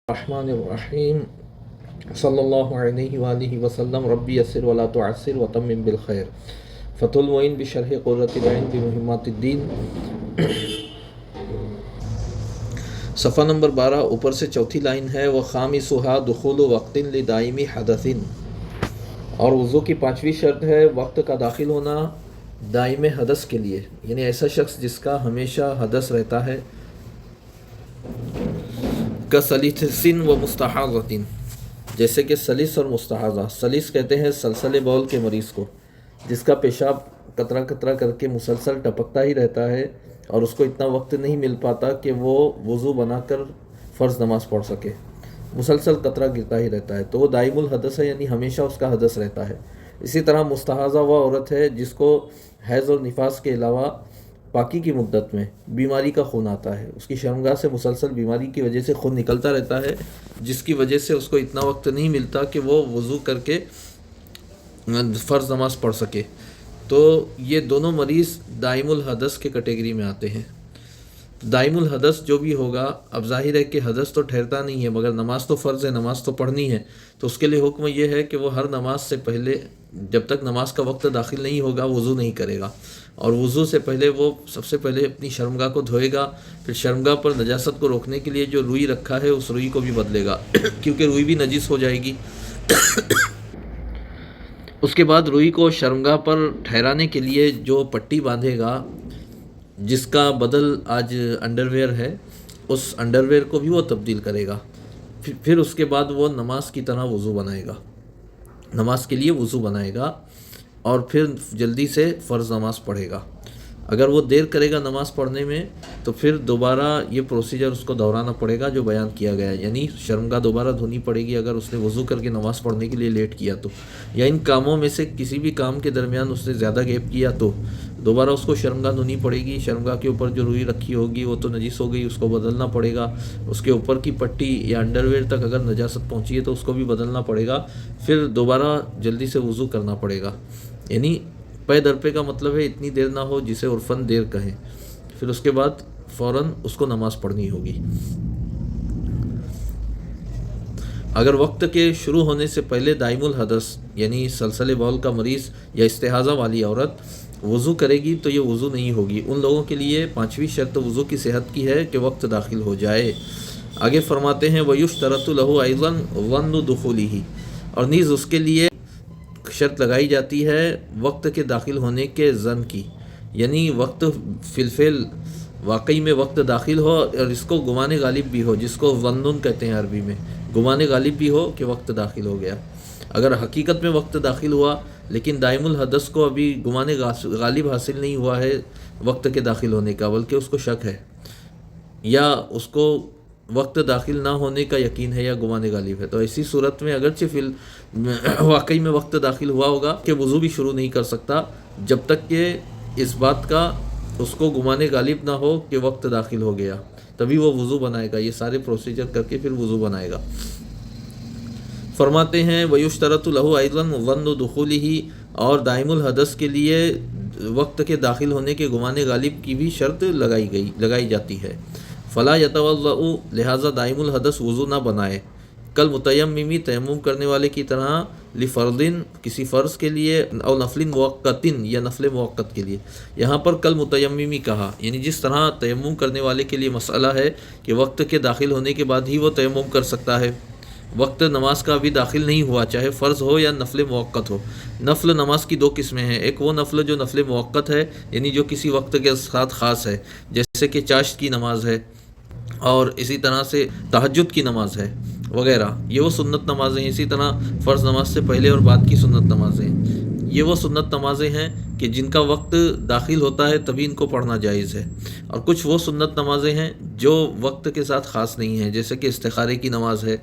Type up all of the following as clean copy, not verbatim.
الرحمن الرحیم صلی اللہ علیہ وآلہ وسلم ربی یسر ولا تعسر وتمم بالخیر فتح المعین بشرح قرۃ العین بمہمات الدین، صفحہ نمبر 12 اوپر سے چوتھی لائن ہے۔ وخامسها دخول وقت لدائم حدث، اور وضو کی پانچویں شرط ہے وقت کا داخل ہونا دائم حدث کے لیے، یعنی ایسا شخص جس کا ہمیشہ حدث رہتا ہے، کسلیس و مستحاضۃ، جیسے کہ سلیس اور مستحاضہ۔ سلیس کہتے ہیں سلسلے بول کے مریض کو، جس کا پیشاب قطرہ قطرہ کر کے مسلسل ٹپکتا ہی رہتا ہے اور اس کو اتنا وقت نہیں مل پاتا کہ وہ وضو بنا کر فرض نماز پڑھ سکے، مسلسل قطرہ گرتا ہی رہتا ہے، تو وہ دائم الحدث ہے، یعنی ہمیشہ اس کا حدث رہتا ہے۔ اسی طرح مستحاضہ وہ عورت ہے جس کو حیض اور نفاس کے علاوہ پاکی کی مدت میں بیماری کا خون آتا ہے، اس کی شرمگاہ سے مسلسل بیماری کی وجہ سے خون نکلتا رہتا ہے، جس کی وجہ سے اس کو اتنا وقت نہیں ملتا کہ وہ وضو کر کے فرض نماز پڑھ سکے، تو یہ دونوں مریض دائم الحدث کے کیٹیگری میں آتے ہیں۔ دائم الحدث جو بھی ہوگا، اب ظاہر ہے کہ حدث تو ٹھہرتا نہیں ہے، مگر نماز تو فرض ہے، نماز تو پڑھنی ہے، تو اس کے لیے حکم یہ ہے کہ وہ ہر نماز سے پہلے، جب تک نماز کا وقت داخل نہیں ہوگا، وضو نہیں کرے گا، اور وضو سے پہلے وہ سب سے پہلے اپنی شرمگاہ کو دھوئے گا، پھر شرمگاہ پر نجاست کو روکنے کے لیے جو روئی رکھا ہے اس روئی کو بھی بدلے گا کیونکہ روئی بھی نجس ہو جائے گی۔ اس کے بعد روئی کو شرمگاہ پر ٹھہرانے کے لیے جو پٹی باندھے گا، جس کا بدل آج انڈر ویئر ہے، اس انڈر ویئر کو بھی وہ تبدیل کرے گا، پھر اس کے بعد وہ نماز کی طرح وضو بنائے گا، نماز کے لیے وضو بنائے گا، اور پھر جلدی سے فرض نماز پڑھے گا۔ اگر وہ دیر کرے گا نماز پڑھنے میں تو پھر دوبارہ یہ پروسیجر اس کو دہرانا پڑے گا جو بیان کیا گیا ہے، یعنی شرمگاہ دوبارہ دھونی پڑے گی اگر اس نے وضو کر کے نماز پڑھنے کے لیے لیٹ کیا تو، یا ان کاموں میں سے کسی بھی کام کے درمیان اس نے زیادہ گیپ کیا تو دوبارہ اس کو شرمگاہ دھونی پڑے گی۔ شرمگاہ کے اوپر جو روئی رکھی ہوگی وہ تو نجس ہو گئی، اس کو بدلنا پڑے گا، اس کے اوپر کی پٹی یا انڈر ویئر تک اگر نجاست پہنچی ہے تو اس کو بھی بدلنا پڑے گا، پھر دوبارہ جلدی سے وضو کرنا پڑے گا، یعنی پے در پے کا مطلب ہے اتنی دیر نہ ہو جسے عرفاً دیر کہیں، پھر اس کے بعد فوراً اس کو نماز پڑھنی ہوگی۔ اگر وقت کے شروع ہونے سے پہلے دائم الحدث یعنی سلسلے بول کا مریض یا استحاضہ والی عورت وضو کرے گی تو یہ وضو نہیں ہوگی۔ ان لوگوں کے لیے پانچویں شرط وضو کی صحت کی ہے کہ وقت داخل ہو جائے۔ آگے فرماتے ہیں وَيُشْتَرَطُ لَهُ أَيْضًا ظَنُّ دُخُولِهِ، اور نیز اس کے لیے شرط لگائی جاتی ہے وقت کے داخل ہونے کے ظن کی، یعنی وقت فی الفعل واقعی میں وقت داخل ہو اور اس کو گمان غالب بھی ہو، جس کو ظنن کہتے ہیں عربی میں، گمان غالب بھی ہو کہ وقت داخل ہو گیا۔ اگر حقیقت میں وقت داخل ہوا لیکن دائم الحدث کو ابھی گمان غالب حاصل نہیں ہوا ہے وقت کے داخل ہونے کا، بلکہ اس کو شک ہے، یا اس کو وقت داخل نہ ہونے کا یقین ہے یا گمان غالب ہے، تو ایسی صورت میں اگرچہ واقعی میں وقت داخل ہوا ہوگا کہ وضو بھی شروع نہیں کر سکتا جب تک کہ اس بات کا اس کو گمان غالب نہ ہو کہ وقت داخل ہو گیا، تبھی وہ وضو بنائے گا، یہ سارے پروسیجر کر کے پھر وضو بنائے گا۔ فرماتے ہیں وَيُشْتَرَطُ لَهُ أَيْضًا ظَنُّ دُخُولِهِ، اور دائم الحدث کے لیے وقت کے داخل ہونے کے گمان غالب کی بھی شرط لگائی جاتی ہے۔ فلا يتوضأ، لہٰذا دائم الحدث وضو نہ بنائے، کل متیممی تیمم کرنے والے کی طرح، لفرض کسی فرض کے لیے، او نفل موقت یا نفل موقت کے لیے۔ یہاں پر کل متیممی کہا، یعنی جس طرح تیمم کرنے والے کے لیے مسئلہ ہے کہ وقت کے داخل ہونے کے بعد ہی وہ تیمم کر سکتا ہے، وقت نماز کا ابھی داخل نہیں ہوا، چاہے فرض ہو یا نفل موقت ہو۔ نفل نماز کی دو قسمیں ہیں، ایک وہ نفل جو نفل موقت ہے، یعنی جو کسی وقت کے ساتھ خاص ہے، جیسے کہ چاشت کی نماز ہے، اور اسی طرح سے تہجد کی نماز ہے وغیرہ، یہ وہ سنت نمازیں ہیں۔ اسی طرح فرض نماز سے پہلے اور بعد کی سنت نمازیں، یہ وہ سنت نمازیں ہیں کہ جن کا وقت داخل ہوتا ہے تبھی ان کو پڑھنا جائز ہے، اور کچھ وہ سنت نمازیں ہیں جو وقت کے ساتھ خاص نہیں ہیں، جیسے کہ استخارے کی نماز ہے،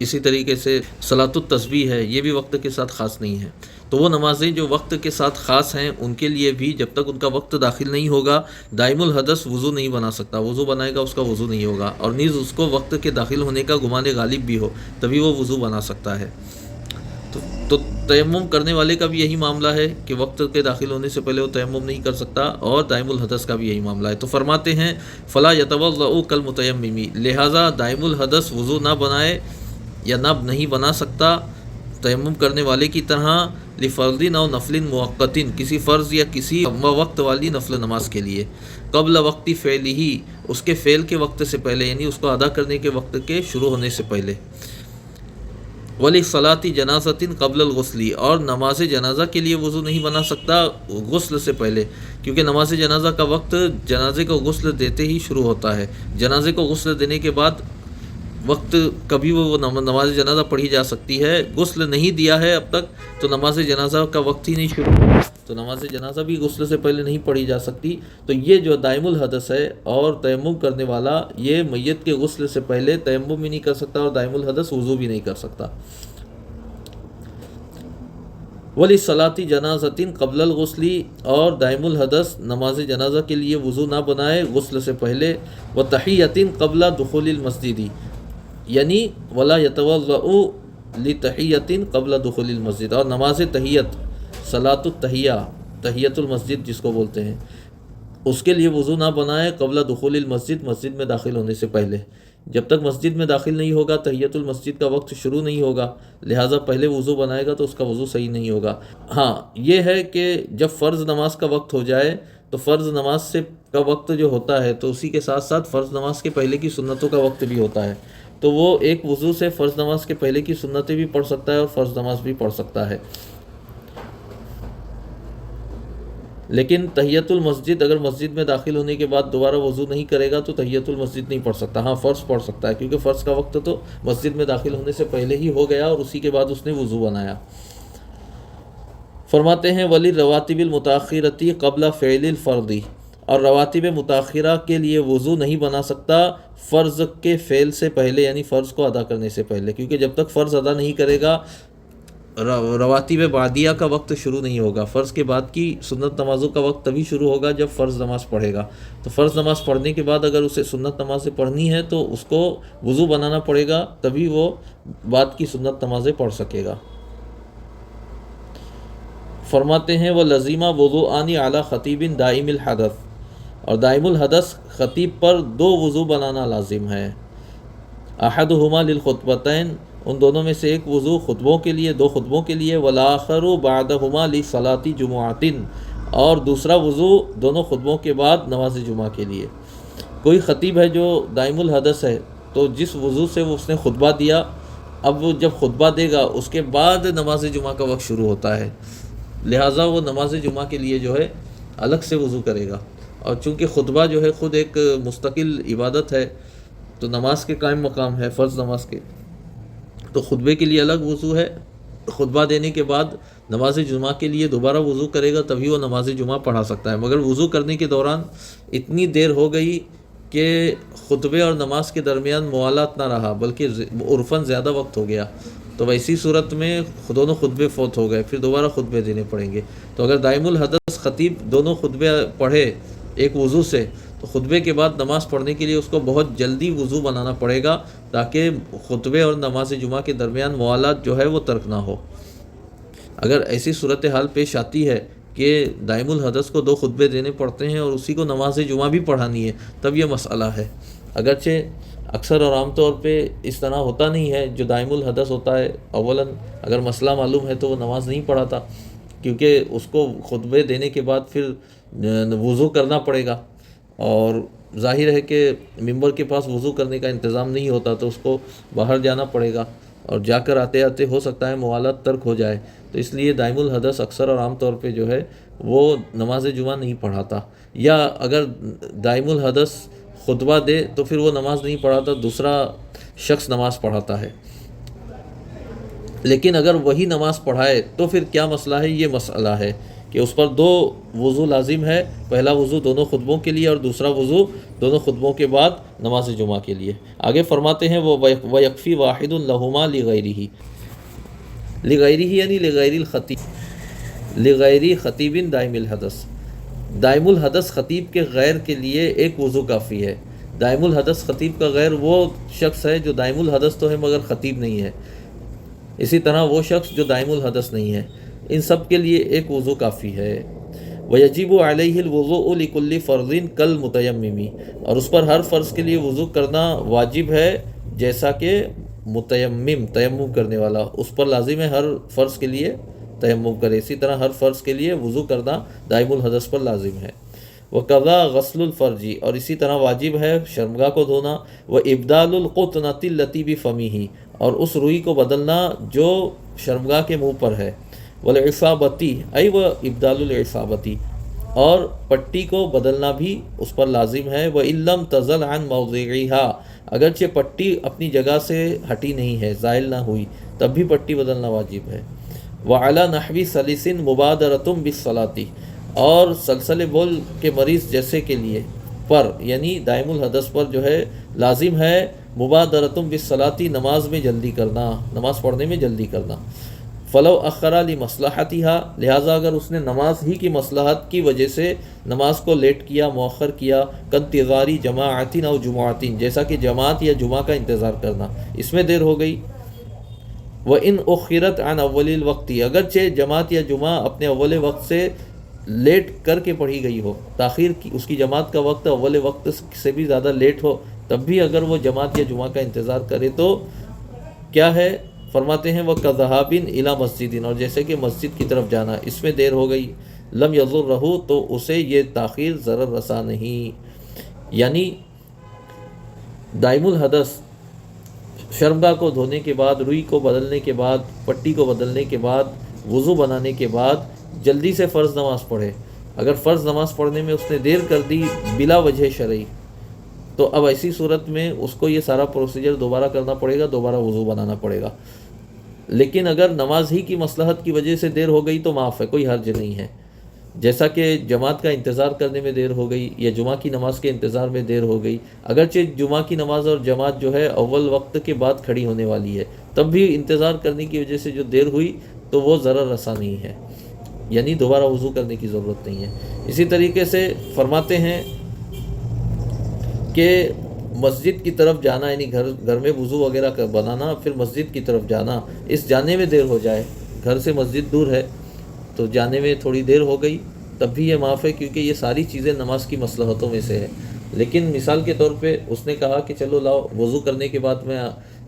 اسی طریقے سے صلاۃ التسبیح ہے، یہ بھی وقت کے ساتھ خاص نہیں ہے۔ تو وہ نمازیں جو وقت کے ساتھ خاص ہیں ان کے لیے بھی جب تک ان کا وقت داخل نہیں ہوگا دائم الحدث وضو نہیں بنا سکتا، وضو بنائے گا اس کا وضو نہیں ہوگا، اور نیز اس کو وقت کے داخل ہونے کا گمان غالب بھی ہو تبھی وہ وضو بنا سکتا ہے۔ تو تیمم کرنے والے کا بھی یہی معاملہ ہے کہ وقت کے داخل ہونے سے پہلے وہ تیمم نہیں کر سکتا، اور دائم الحدث کا بھی یہی معاملہ ہے۔ تو فرماتے ہیں فلا یتوضأ کالمتیمم، لہٰذا دائم الحدث وضو نہ بنائے یا نہیں بنا سکتا تیمم کرنے والے کی طرح، لفرض او نفل موقت، کسی فرض یا کسی وقت والی نفل نماز کے لیے، قبل وقت فعلہ، اس کے فعل کے وقت سے پہلے، یعنی اس کو ادا کرنے کے وقت کے شروع ہونے سے پہلے، وَلِصَلَاةِ جَنَازَةٍ قبل الغسل، اور نماز جنازہ کے لیے وضو نہیں بنا سکتا غسل سے پہلے، کیونکہ نماز جنازہ کا وقت جنازے کو غسل دیتے ہی شروع ہوتا ہے۔ جنازے کو غسل دینے کے بعد وقت کبھی وہ نماز جنازہ پڑھی جا سکتی ہے، غسل نہیں دیا ہے اب تک تو نماز جنازہ کا وقت ہی نہیں شروع ہوا، تو نماز جنازہ بھی غسل سے پہلے نہیں پڑھی جا سکتی۔ تو یہ جو دائم الحدث ہے اور تیمم کرنے والا، یہ میت کے غسل سے پہلے تیمم بھی نہیں کر سکتا اور دائم الحدث وضو بھی نہیں کر سکتا۔ وَلِصَلَاةِ جَنَازَةٍ قبل الغسل، اور دائم الحدث نماز جنازہ کے لیے وضو نہ بنائے غسل سے پہلے، وَتَحِيَّةٍ قبل دخول المسجد، یعنی ولا یتوضأ لتحیۃ قبل دخول المسجد، اور نماز تحیت، صلاۃ التحیہ، تحیۃ المسجد جس کو بولتے ہیں، اس کے لیے وضو نہ بنائے قبل دخول المسجد، مسجد میں داخل ہونے سے پہلے۔ جب تک مسجد میں داخل نہیں ہوگا تحیۃ المسجد کا وقت شروع نہیں ہوگا، لہٰذا پہلے وضو بنائے گا تو اس کا وضو صحیح نہیں ہوگا۔ ہاں یہ ہے کہ جب فرض نماز کا وقت ہو جائے تو فرض نماز سے کا وقت جو ہوتا ہے تو اسی کے ساتھ ساتھ فرض نماز کے پہلے کی سنتوں کا وقت بھی ہوتا ہے، تو وہ ایک وضو سے فرض نماز کے پہلے کی سنتیں بھی پڑھ سکتا ہے اور فرض نماز بھی پڑھ سکتا ہے۔ لیکن تحیۃ المسجد، اگر مسجد میں داخل ہونے کے بعد دوبارہ وضو نہیں کرے گا تو تحیۃ المسجد نہیں پڑھ سکتا۔ ہاں فرض پڑھ سکتا ہے، کیونکہ فرض کا وقت تو مسجد میں داخل ہونے سے پہلے ہی ہو گیا اور اسی کے بعد اس نے وضو بنایا۔ فرماتے ہیں ولی رواتب المتاخرۃ قبل فعل الفرض، اور رواتب متاخرہ کے لیے وضو نہیں بنا سکتا فرض کے فعل سے پہلے، یعنی فرض کو ادا کرنے سے پہلے، کیونکہ جب تک فرض ادا نہیں کرے گا رواتب بعدیہ کا وقت شروع نہیں ہوگا۔ فرض کے بعد کی سنت نمازوں کا وقت تبھی شروع ہوگا جب فرض نماز پڑھے گا، تو فرض نماز پڑھنے کے بعد اگر اسے سنت نمازیں پڑھنی ہے تو اس کو وضو بنانا پڑے گا، تبھی وہ بعد کی سنت نمازیں پڑھ سکے گا۔ فرماتے ہیں وہ لزیمہ وضوءان علی خطیب دائم الحدث، اور دائم الحدث خطیب پر دو وضو بنانا لازم ہے۔ احدہما للخطبتین، ان دونوں میں سے ایک وضو خطبوں کے لیے، دو خطبوں کے لیے، والآخر بعدہما لصلاۃ جمعۃ، اور دوسرا وضو دونوں خطبوں کے بعد نماز جمعہ کے لیے۔ کوئی خطیب ہے جو دائم الحدث ہے تو جس وضو سے اس نے خطبہ دیا، اب وہ جب خطبہ دے گا اس کے بعد نماز جمعہ کا وقت شروع ہوتا ہے، لہٰذا وہ نماز جمعہ کے لیے جو ہے الگ سے وضو کرے گا، اور چونکہ خطبہ جو ہے خود ایک مستقل عبادت ہے تو نماز کے قائم مقام ہے، فرض نماز کے، تو خطبے کے لیے الگ وضو ہے، خطبہ دینے کے بعد نماز جمعہ کے لیے دوبارہ وضو کرے گا تبھی وہ نماز جمعہ پڑھا سکتا ہے۔ مگر وضو کرنے کے دوران اتنی دیر ہو گئی کہ خطبے اور نماز کے درمیان موالات نہ رہا بلکہ عرفاً زیادہ وقت ہو گیا، تو ویسی صورت میں دونوں خطبے فوت ہو گئے، پھر دوبارہ خطبے دینے پڑیں گے۔ تو اگر دائم الحدث خطیب دونوں خطبے پڑھے ایک وضو سے تو خطبے کے بعد نماز پڑھنے کے لیے اس کو بہت جلدی وضو بنانا پڑے گا تاکہ خطبے اور نماز جمعہ کے درمیان موالات جو ہے وہ ترک نہ ہو۔ اگر ایسی صورتحال پیش آتی ہے کہ دائم الحدث کو دو خطبے دینے پڑتے ہیں اور اسی کو نماز جمعہ بھی پڑھانی ہے تب یہ مسئلہ ہے۔ اگرچہ اکثر اور عام طور پہ اس طرح ہوتا نہیں ہے، جو دائم الحدث ہوتا ہے اولاً اگر مسئلہ معلوم ہے تو وہ نماز نہیں پڑھاتا، کیونکہ اس کو خطبے دینے کے بعد پھر وضو کرنا پڑے گا، اور ظاہر ہے کہ ممبر کے پاس وضو کرنے کا انتظام نہیں ہوتا تو اس کو باہر جانا پڑے گا، اور جا کر آتے آتے ہو سکتا ہے موالات ترک ہو جائے، تو اس لیے دائم الحدث اکثر اور عام طور پہ جو ہے وہ نماز جمعہ نہیں پڑھاتا، یا اگر دائم الحدث خطبہ دے تو پھر وہ نماز نہیں پڑھاتا، دوسرا شخص نماز پڑھاتا ہے۔ لیکن اگر وہی نماز پڑھائے تو پھر کیا مسئلہ ہے؟ یہ مسئلہ ہے کہ اس پر دو وضو لازم ہے، پہلا وضو دونوں خطبوں کے لیے اور دوسرا وضو دونوں خطبوں کے بعد نماز جمعہ کے لیے۔ آگے فرماتے ہیں وَيَكْفِي وَاحِدٌ لَهُمَا لِغَيْرِهِ یعنی لغیر الخطیب، لغیر خطیب دائم الحدث، دائم الحدث خطیب کے غیر کے لیے ایک وضو کافی ہے۔ دائم الحدث خطیب کا غیر وہ شخص ہے جو دائم الحدث تو ہے مگر خطیب نہیں ہے، اسی طرح وہ شخص جو دائم الحدث نہیں ہے، ان سب کے لیے ایک وضو کافی ہے۔ وَيَجِبُ عَلَيْهِ الْوُضُوءُ لِكُلِّ فَرْضٍ كَالْمُتَيَمِّمِ، اور اس پر ہر فرض کے لیے وضو کرنا واجب ہے، جیسا کہ متیمم تیمم کرنے والا، اس پر لازم ہے ہر فرض کے لیے تیمم کرے، اسی طرح ہر فرض کے لیے وضو کرنا دائم الحدث پر لازم ہے۔ وَقَضَى غَسْلُ الْفَرْجِ، اور اسی طرح واجب ہے شرمگاہ کو دھونا، وَإِبْدَالُ الْقُطْنَةِ الَّتِي بِفَمِهِ، اور اس روئی کو بدلنا جو شرمگاہ کے منہ پر ہے، وَالْعِصَابَةِ ای وَإِبْدَالُ الْعِصَابَةِ، اور پٹی کو بدلنا بھی اس پر لازم ہے، وَإِن لَّمْ تَزَلْ عَن مَوْضِعِهَا، اگرچہ پٹی اپنی جگہ سے ہٹی نہیں ہے، زائل نہ ہوئی، تب بھی پٹی بدلنا واجب ہے۔ وَعَلَى نَحْوِ سَلِسٍ مُبَادَرَةٌ بِالصَّلَاةِ، اور سلسلے بول کے مریض جیسے کے لیے پر، یعنی دائم الحدث پر جو ہے لازم ہے مبادرۃ بالصلاۃ، نماز میں جلدی کرنا، نماز پڑھنے میں جلدی کرنا۔ فلو اخرا لمصلحتها، لہٰذا اگر اس نے نماز ہی کی مصلحت کی وجہ سے نماز کو لیٹ کیا، مؤخر کیا، کانتظاری جماعت او جمعۃ، جیسا کہ جماعت یا جمعہ کا انتظار کرنا، اس میں دیر ہو گئی۔ وَإِنْ أُخِّرَتْ عَنْ أَوَّلِ الْوَقْتِ، اگرچہ جماعت یا جمعہ اپنے اول وقت سے لیٹ کر کے پڑھی گئی ہو، تاخیر کی، اس کی جماعت کا وقت اول وقت سے بھی زیادہ لیٹ ہو، تب بھی اگر وہ جماعت یا جمعہ کا انتظار کرے تو کیا ہے؟ فرماتے ہیں وَكَذَهَابٍ إِلَى مَسْجِدٍ، اور جیسے کہ مسجد کی طرف جانا، اس میں دیر ہو گئی، لم يضرہ، تو اسے یہ تاخیر ضرر رسا نہیں۔ یعنی دائم الحدث شرمگاہ کو دھونے کے بعد، روئی کو بدلنے کے بعد، پٹی کو بدلنے کے بعد، وضو بنانے کے بعد جلدی سے فرض نماز پڑھے، اگر فرض نماز پڑھنے میں اس نے دیر کر دی بلا وجہ شرعی، تو اب ایسی صورت میں اس کو یہ سارا پروسیجر دوبارہ کرنا پڑے گا، دوبارہ وضو بنانا پڑے گا۔ لیکن اگر نماز ہی کی مصلحت کی وجہ سے دیر ہو گئی تو معاف ہے، کوئی حرج نہیں ہے، جیسا کہ جماعت کا انتظار کرنے میں دیر ہو گئی یا جمعہ کی نماز کے انتظار میں دیر ہو گئی، اگرچہ جمعہ کی نماز اور جماعت جو ہے اول وقت کے بعد کھڑی ہونے والی ہے، تب بھی انتظار کرنے کی وجہ سے جو دیر ہوئی تو وہ ضرر رسا نہیں ہے، یعنی دوبارہ وضو کرنے کی ضرورت نہیں ہے۔ اسی طریقے سے فرماتے ہیں کہ مسجد کی طرف جانا، یعنی گھر میں وضو وغیرہ بنانا، پھر مسجد کی طرف جانا، اس جانے میں دیر ہو جائے، گھر سے مسجد دور ہے تو جانے میں تھوڑی دیر ہو گئی، تب بھی یہ معاف ہے، کیونکہ یہ ساری چیزیں نماز کی مصلحتوں میں سے ہے۔ لیکن مثال کے طور پہ اس نے کہا کہ چلو لاؤ وضو کرنے کے بعد میں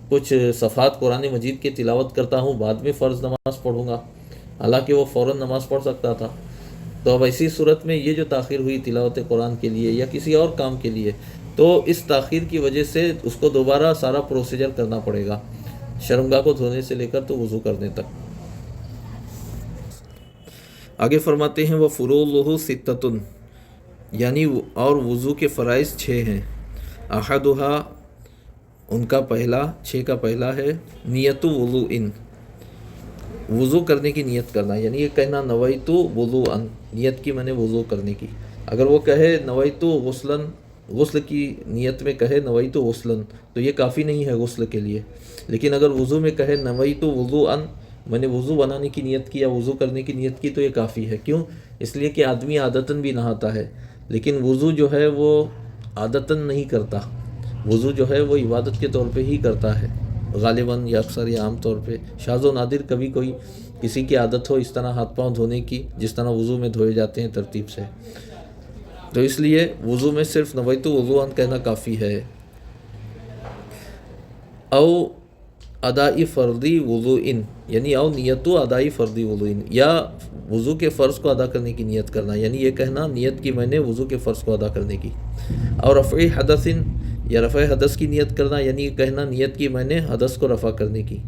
کچھ صفحات قرآن مجید کی تلاوت کرتا ہوں، بعد میں فرض نماز پڑھوں گا، حالانکہ وہ فوراً نماز پڑھ سکتا تھا۔ تو اب ایسی صورت میں یہ جو تاخیر ہوئی تلاوت قرآن کے لیے یا کسی اور کام کے لیے، تو اس تاخیر کی وجہ سے اس کو دوبارہ سارا پروسیجر کرنا پڑے گا، شرمگاہ کو دھونے سے لے کر تو وضو کرنے تک۔ آگے فرماتے ہیں وَفُرُوضُهُ سِتَّةٌ، یعنی اور وضو کے فرائض 6 ہیں۔ احدها، ان کا پہلا، 6 کا پہلا ہے نیت وضوء، وضو کرنے کی نیت کرنا، یعنی یہ کہنا نویت وضوءا، نیت کی میں نے وضو کرنے کی۔ اگر وہ کہے نویت غسلا، غسل کی نیت میں کہے نویت غسلا، تو یہ کافی نہیں ہے غسل کے لیے، لیکن اگر وضو میں کہے نویت وضوءا، میں نے وضو بنانے کی نیت کی یا وضو کرنے کی نیت کی، تو یہ کافی ہے۔ کیوں؟ اس لیے کہ آدمی عادتاً بھی نہاتا ہے، لیکن وضو جو ہے وہ عادتاً نہیں کرتا، وضو جو ہے وہ عبادت کے طور پہ ہی کرتا ہے غالباً یا اکثر یا عام طور پہ، شاذ و نادر کبھی کوئی کسی کی عادت ہو اس طرح ہاتھ پاؤں دھونے کی جس طرح وضو میں دھوئے جاتے ہیں ترتیب سے، تو اس لیے وضو میں صرف نویت وضوءا کہنا کافی ہے۔ او ادائی فردی وضوء، یعنی او نیت ادائی فردی وضوء، یا وضو کے فرض کو ادا کرنے کی نیت کرنا، یعنی یہ کہنا نیت کی میں نے وضو کے فرض کو ادا کرنے کی۔ اور رفع حدث، یا رفع حدث کی نیت کرنا، یعنی یہ کہنا نیت کی میں نے حدث کو رفع کرنے کی۔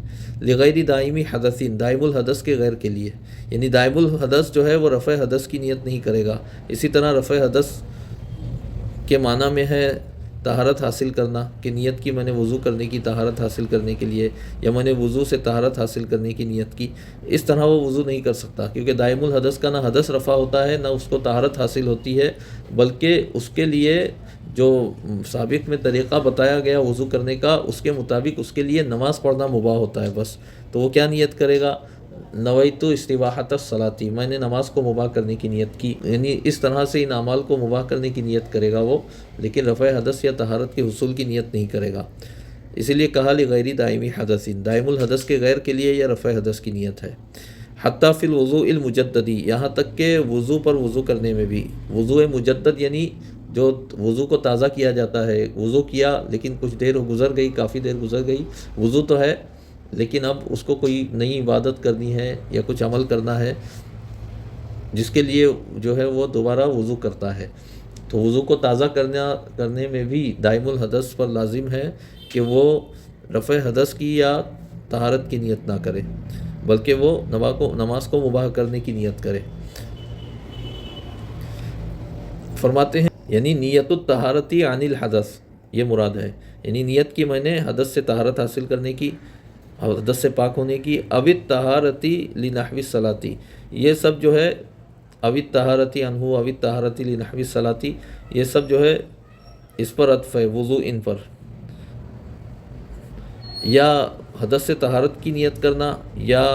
لغیر دائمی حدث، دائم الحدث کے غیر کے لیے، یعنی دائم الحدث جو ہے وہ رفع حدث کی نیت نہیں کرے گا۔ اسی طرح رفع حدث کے معنی میں ہے طہارت حاصل کرنا، کہ نیت کی میں نے وضو کرنے کی طہارت حاصل کرنے کے لیے، یا میں نے وضو سے طہارت حاصل کرنے کی نیت کی، اس طرح وہ وضو نہیں کر سکتا، کیونکہ دائم الحدث کا نہ حدث رفع ہوتا ہے نہ اس کو طہارت حاصل ہوتی ہے، بلکہ اس کے لیے جو سابق میں طریقہ بتایا گیا وضو کرنے کا، اس کے مطابق اس کے لیے نماز پڑھنا مباح ہوتا ہے بس۔ تو وہ کیا نیت کرے گا؟ نویت استباحۃ الصلاۃ، میں نے نماز کو مباح کرنے کی نیت کی، یعنی اس طرح سے ان اعمال کو مباح کرنے کی نیت کرے گا وہ، لیکن رفع حدث یا طہارت کے حصول کی نیت نہیں کرے گا۔ اسی لیے کہا لغیر دائمی حدثین، دائم الحدث کے غیر کے لیے یہ رفع حدث کی نیت ہے۔ حتیٰ فی الوضوء المجددی، یہاں تک کہ وضو پر وضو کرنے میں بھی، وضو مجدد یعنی جو وضو کو تازہ کیا جاتا ہے، وضو کیا لیکن کچھ دیر گزر گئی، کافی دیر گزر گئی، وضو تو ہے لیکن اب اس کو کوئی نئی عبادت کرنی ہے یا کچھ عمل کرنا ہے جس کے لیے جو ہے وہ دوبارہ وضو کرتا ہے، تو وضو کو تازہ کرنے میں بھی دائم الحدث پر لازم ہے کہ وہ رفع حدث کی یا طہارت کی نیت نہ کرے، بلکہ وہ نماز کو مباح کرنے کی نیت کرے۔ فرماتے ہیں یعنی نیت الطہارتی عن الحدث، یہ مراد ہے، یعنی نیت کی میں نے حدث سے طہارت حاصل کرنے کی، حدث سے پاک ہونے کی، او الطہارتی لنحو الصلاۃ، یہ سب جو ہے او الطہارتی عنہ او الطہارتی لنحو الصلاۃ، یہ سب جو ہے اس پر عطف ہے، وضو ان پر، یا حدث سے طہارت کی نیت کرنا یا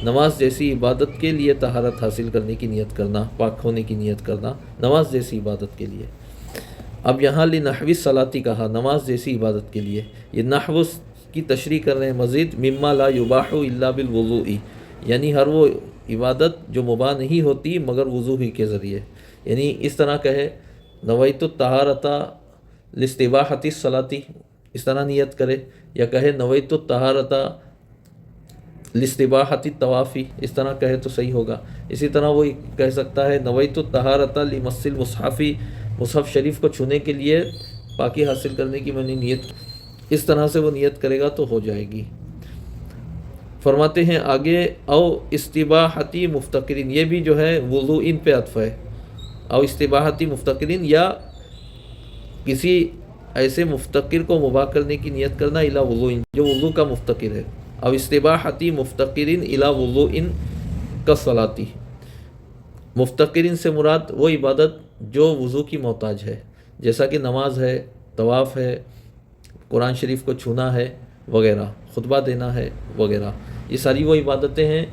نماز جیسی عبادت کے لیے طہارت حاصل کرنے کی نیت کرنا، پاک ہونے کی نیت کرنا نماز جیسی عبادت کے لیے۔ اب یہاں لنحو الصلاۃ کہا، نماز جیسی عبادت کے لیے، یہ نحو کی تشریح کر رہے ہیں مزید، مما لا یباح الا بالوضوء، یعنی ہر وہ عبادت جو مباح نہیں ہوتی مگر وضو ہی کے ذریعے، یعنی اس طرح کہے نویت الطہارۃ لاستباحۃ الصلاۃ، اس طرح نیت کرے، یا کہے نویت الطہارۃ لاستباحۃ الطواف، اس طرح کہے تو صحیح ہوگا۔ اسی طرح وہ کہہ سکتا ہے نویت الطہارۃ لمس المصحف، مصحف شریف کو چھونے کے لیے پاکی حاصل کرنے کی میں نے نیت، اس طرح سے وہ نیت کرے گا تو ہو جائے گی۔ فرماتے ہیں آگے او استباحتی مفتقرین، یہ بھی جو ہے وضو ان پہ عطف ہے، او استباحتی مفتقرین، یا کسی ایسے مفتقر کو مباح کرنے کی نیت کرنا الا وضو، جو وضو کا مفتقر ہے، او استباحتی مفتقرین الا وضو کالصلاۃ، مفتقرین سے مراد وہ عبادت جو وضو کی محتاج ہے، جیسا کہ نماز ہے، طواف ہے، قرآن شریف کو چھونا ہے وغیرہ، خطبہ دینا ہے وغیرہ، یہ ساری وہ عبادتیں ہیں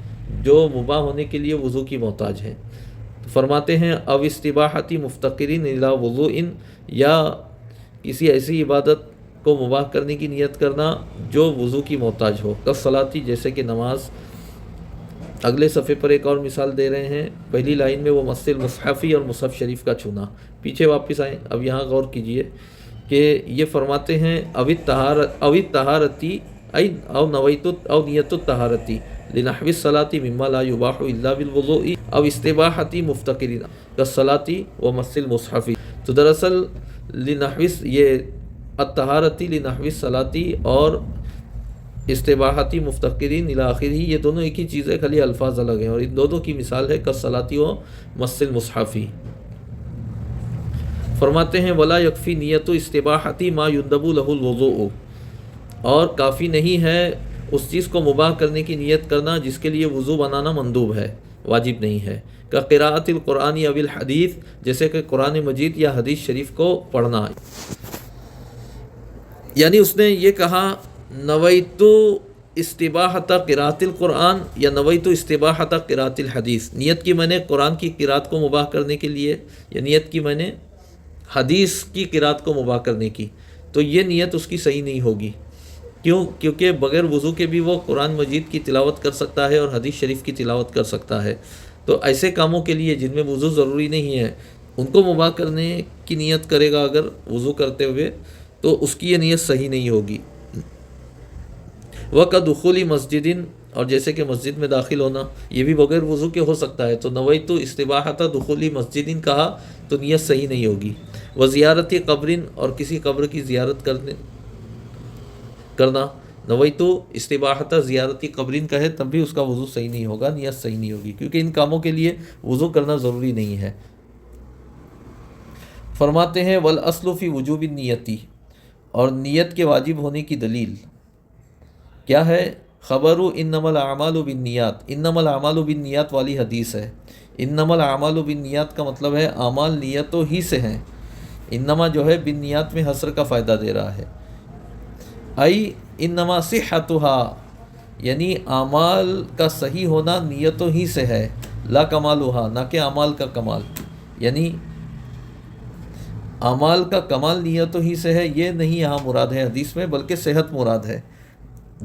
جو مباح ہونے کے لیے وضو کی محتاج ہیں۔ تو فرماتے ہیں او استباحتی مفتقرین الی وضوء، یا کسی ایسی عبادت کو مباح کرنے کی نیت کرنا جو وضو کی محتاج ہو، کالصلاۃ، جیسے کہ نماز۔ اگلے صفحے پر ایک اور مثال دے رہے ہیں، پہلی لائن میں وہ مس المصحفی اور مصحف شریف کا چھونا، پیچھے واپس آئیں، اب یہاں غور کیجئے کہ یہ فرماتے ہیں او الطہارتی او نیت الطہارتی لنحو الصلاۃ مما لا یباح الا بالوضوء او استباحتی مفتقرین کالصلاۃ ومس المصحف، تو دراصل لنحو یہ الطہارتی لنحو الصلاۃ اور استباحتی مفتقرین الی آخرہ، یہ دونوں ایک ہی چیز ہے، خالی الفاظ الگ ہیں، اور ان دونوں کی مثال ہے کالصلاۃ و مس المصحف۔ فرماتے ہیں ولا یکفی نیت استباحتی ما یندب لہ الوضوء، اور کافی نہیں ہے اس چیز کو مباح کرنے کی نیت کرنا جس کے لیے وضو بنانا مندوب ہے، واجب نہیں ہے، کہ قراءۃ القرآن او الحدیث، جیسے کہ قرآن مجید یا حدیث شریف کو پڑھنا، یعنی اس نے یہ کہا نویت استباحۃ قراءۃ القرآن یا نویت استباحۃ قراءۃ الحدیث، نیت کی میں نے قرآن کی قراءت کو مباح کرنے کے لیے، یا نیت کی میں نے حدیث کی قراءت کو مباح کرنے کی، تو یہ نیت اس کی صحیح نہیں ہوگی، کیونکہ بغیر وضو کے بھی وہ قرآن مجید کی تلاوت کر سکتا ہے اور حدیث شریف کی تلاوت کر سکتا ہے، تو ایسے کاموں کے لیے جن میں وضو ضروری نہیں ہے ان کو مباح کرنے کی نیت کرے گا اگر وضو کرتے ہوئے، تو اس کی یہ نیت صحیح نہیں ہوگی۔ وَكَدُخُولِ مَسْجِدٍ، اور جیسے کہ مسجد میں داخل ہونا، یہ بھی بغیر وضو کے ہو سکتا ہے، تو نویت استباحۃ دخول مسجد کہا تو نیت صحیح نہیں ہوگی۔ وزیارت قبر، اور کسی قبر کی زیارت کرنا، نویت استباحۃ زیارت قبر کہے تب بھی اس کا وضو صحیح نہیں ہوگا، نیت صحیح نہیں ہوگی، کیونکہ ان کاموں کے لیے وضو کرنا ضروری نہیں ہے۔ فرماتے ہیں والاصل فی وجوب النیتی، اور نیت کے واجب ہونے کی دلیل کیا ہے؟ خبر انما الاعمال بالنیات، انما الاعمال بالنیات والی حدیث ہے۔ انما الاعمال بالنیات کا مطلب ہے اعمال نیتوں ہی سے ہیں، انما جو ہے بالنیات میں حصر کا فائدہ دے رہا ہے، ای انما صحتها، یعنی اعمال کا صحیح ہونا نیتوں ہی سے ہے، لا کمالها، نہ کہ اعمال کا کمال، یعنی اعمال کا کمال نیتوں ہی سے ہے، یہ نہیں یہاں مراد ہے حدیث میں، بلکہ صحت مراد ہے۔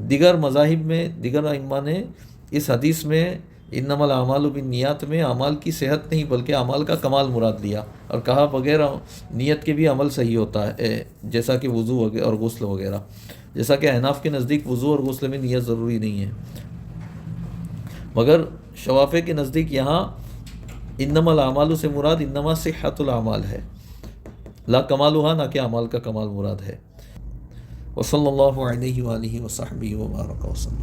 دیگر مذاہب میں دیگر ائمہ نے اس حدیث میں انما الاعمال بالنیات میں اعمال کی صحت نہیں بلکہ اعمال کا کمال مراد لیا، اور کہا بغیر نیت کے بھی عمل صحیح ہوتا ہے، جیسا کہ وضو اور غسل وغیرہ، جیسا کہ احناف کے نزدیک وضو اور غسل میں نیت ضروری نہیں ہے، مگر شوافع کے نزدیک یہاں انما الاعمال سے مراد انما صحت الاعمال ہے، لا کمالها، نہ کہ اعمال کا کمال مراد ہے۔ وصلی اللہ علیہ وآلہ وصحبہ وبارک وسلم۔